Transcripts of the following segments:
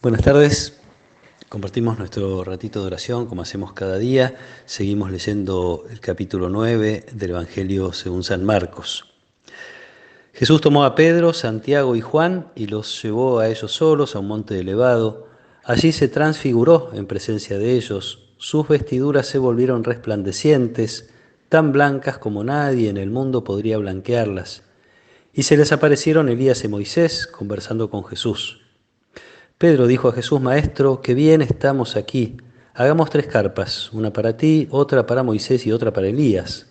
Buenas tardes, compartimos nuestro ratito de oración como hacemos cada día. Seguimos leyendo el capítulo 9 del Evangelio según San Marcos. Jesús tomó a Pedro, Santiago y Juan y los llevó a ellos solos a un monte elevado. Allí se transfiguró en presencia de ellos. Sus vestiduras se volvieron resplandecientes, tan blancas como nadie en el mundo podría blanquearlas. Y se les aparecieron Elías y Moisés conversando con Jesús. Pedro dijo a Jesús: Maestro, qué bien estamos aquí. Hagamos 3 carpas, una para ti, otra para Moisés y otra para Elías.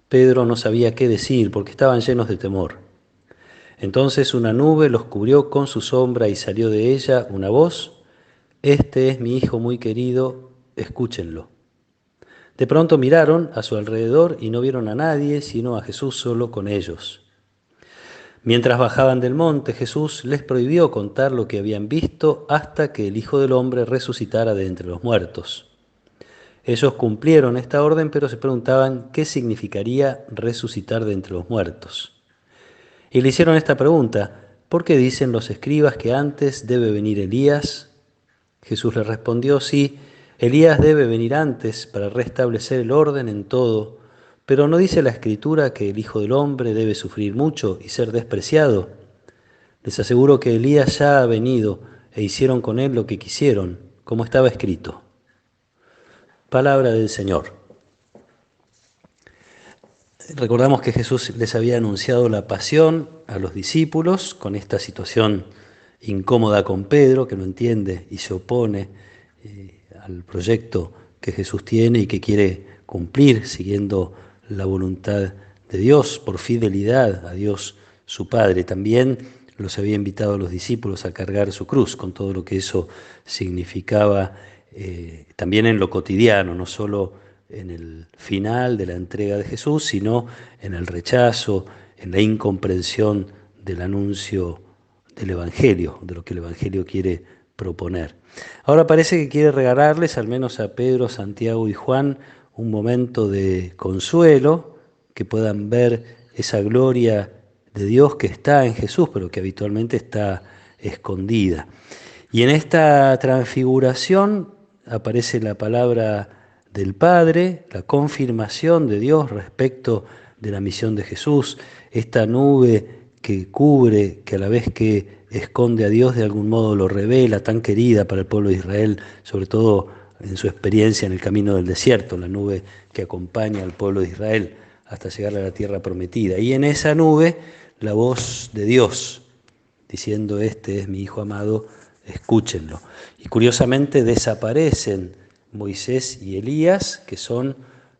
Pedro no sabía qué decir porque estaban llenos de temor. Entonces una nube los cubrió con su sombra y salió de ella una voz: Este es mi Hijo muy querido, escúchenlo. De pronto miraron a su alrededor y no vieron a nadie sino a Jesús solo con ellos. Mientras bajaban del monte, Jesús les prohibió contar lo que habían visto hasta que el Hijo del Hombre resucitara de entre los muertos. Ellos cumplieron esta orden, pero se preguntaban qué significaría resucitar de entre los muertos. Y le hicieron esta pregunta: ¿por qué dicen los escribas que antes debe venir Elías? Jesús les respondió: sí, Elías debe venir antes para restablecer el orden en todo, pero ¿no dice la Escritura que el Hijo del Hombre debe sufrir mucho y ser despreciado? Les aseguro que Elías ya ha venido e hicieron con él lo que quisieron, como estaba escrito. Palabra del Señor. Recordamos que Jesús les había anunciado la pasión a los discípulos con esta situación incómoda con Pedro, que no entiende y se opone al proyecto que Jesús tiene y que quiere cumplir siguiendo la voluntad de Dios por fidelidad a Dios su Padre. También los había invitado a los discípulos a cargar su cruz con todo lo que eso significaba también en lo cotidiano, no solo en el final de la entrega de Jesús, sino en el rechazo, en la incomprensión del anuncio del Evangelio, de lo que el Evangelio quiere proponer. Ahora parece que quiere regalarles, al menos a Pedro, Santiago y Juan, un momento de consuelo, que puedan ver esa gloria de Dios que está en Jesús, pero que habitualmente está escondida. Y en esta transfiguración aparece la palabra del Padre, la confirmación de Dios respecto de la misión de Jesús, esta nube que cubre, que a la vez que esconde a Dios, de algún modo lo revela, tan querida para el pueblo de Israel, sobre todo en su experiencia en el camino del desierto, la nube que acompaña al pueblo de Israel hasta llegar a la tierra prometida. Y en esa nube la voz de Dios, diciendo: este es mi Hijo amado, escúchenlo. Y curiosamente desaparecen Moisés y Elías, que son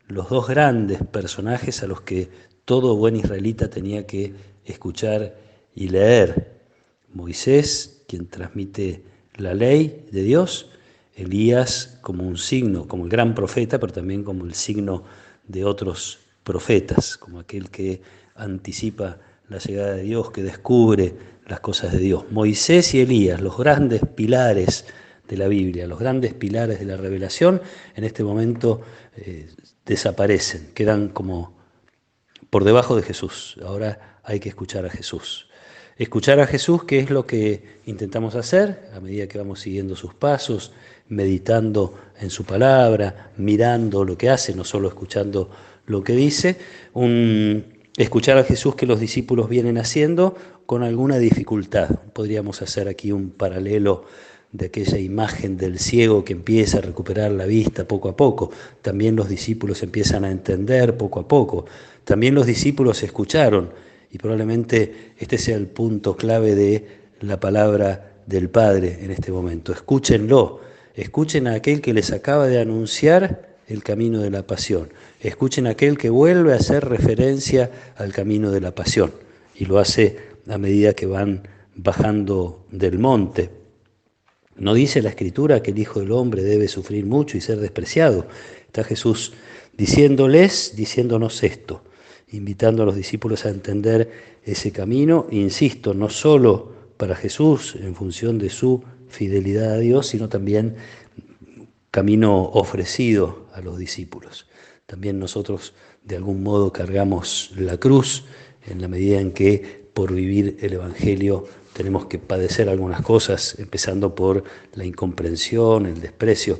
los 2 grandes personajes a los que todo buen israelita tenía que escuchar y leer. Moisés, quien transmite la ley de Dios; Elías como un signo, como el gran profeta, pero también como el signo de otros profetas, como aquel que anticipa la llegada de Dios, que descubre las cosas de Dios. Moisés y Elías, los grandes pilares de la Biblia, los grandes pilares de la revelación, en este momento desaparecen, quedan como por debajo de Jesús. Ahora hay que escuchar a Jesús. Escuchar a Jesús, que es lo que intentamos hacer a medida que vamos siguiendo sus pasos, meditando en su palabra, mirando lo que hace, no solo escuchando lo que dice. Escuchar a Jesús que los discípulos vienen haciendo con alguna dificultad. Podríamos hacer aquí un paralelo de aquella imagen del ciego que empieza a recuperar la vista poco a poco. También los discípulos empiezan a entender poco a poco. También los discípulos escucharon, y probablemente este sea el punto clave de la palabra del Padre en este momento. Escúchenlo, escuchen a aquel que les acaba de anunciar el camino de la pasión. Escuchen a aquel que vuelve a hacer referencia al camino de la pasión, y lo hace a medida que van bajando del monte. ¿No dice la Escritura que el Hijo del Hombre debe sufrir mucho y ser despreciado? Está Jesús diciéndonos esto, invitando a los discípulos a entender ese camino, insisto, no solo para Jesús en función de su fidelidad a Dios, sino también camino ofrecido a los discípulos. También nosotros de algún modo cargamos la cruz en la medida en que por vivir el Evangelio tenemos que padecer algunas cosas, empezando por la incomprensión, el desprecio,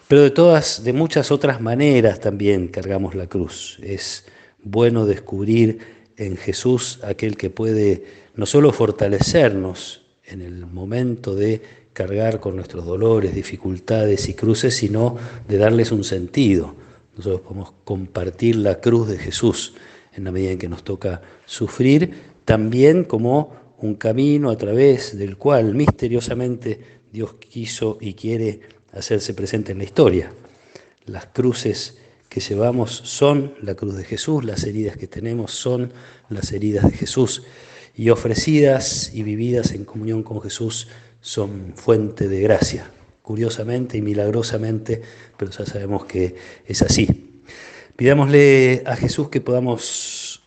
pero de muchas otras maneras también cargamos la cruz. Es bueno descubrir en Jesús aquel que puede no solo fortalecernos en el momento de cargar con nuestros dolores, dificultades y cruces, sino de darles un sentido. Nosotros podemos compartir la cruz de Jesús en la medida en que nos toca sufrir, también como un camino a través del cual misteriosamente Dios quiso y quiere hacerse presente en la historia. Las cruces que llevamos son la cruz de Jesús, las heridas que tenemos son las heridas de Jesús, y ofrecidas y vividas en comunión con Jesús son fuente de gracia, curiosamente y milagrosamente, pero ya sabemos que es así. Pidámosle a Jesús que podamos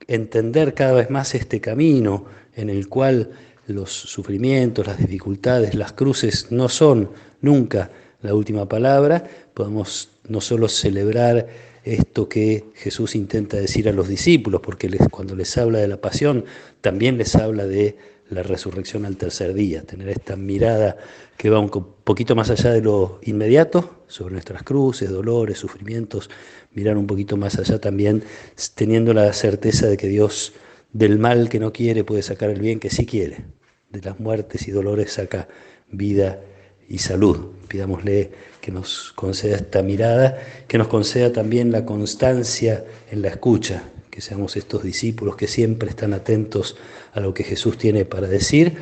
entender cada vez más este camino en el cual los sufrimientos, las dificultades, las cruces no son nunca la última palabra. Podemos no solo celebrar esto que Jesús intenta decir a los discípulos, porque cuando les habla de la pasión, también les habla de la resurrección al tercer día, tener esta mirada que va un poquito más allá de lo inmediato, sobre nuestras cruces, dolores, sufrimientos, mirar un poquito más allá también, teniendo la certeza de que Dios del mal que no quiere puede sacar el bien que sí quiere, de las muertes y dolores saca vida y salud. Pidámosle que nos conceda esta mirada, que nos conceda también la constancia en la escucha, que seamos estos discípulos que siempre están atentos a lo que Jesús tiene para decir,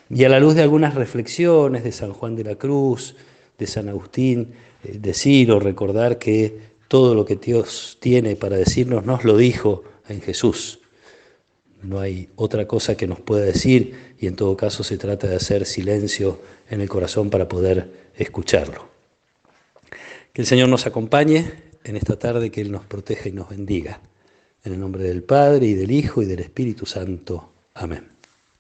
y a la luz de algunas reflexiones de San Juan de la Cruz, de San Agustín, decir o recordar que todo lo que Dios tiene para decirnos nos lo dijo en Jesús. No hay otra cosa que nos pueda decir, y en todo caso se trata de hacer silencio en el corazón para poder escucharlo. Que el Señor nos acompañe en esta tarde, que Él nos proteja y nos bendiga. En el nombre del Padre, y del Hijo, y del Espíritu Santo. Amén.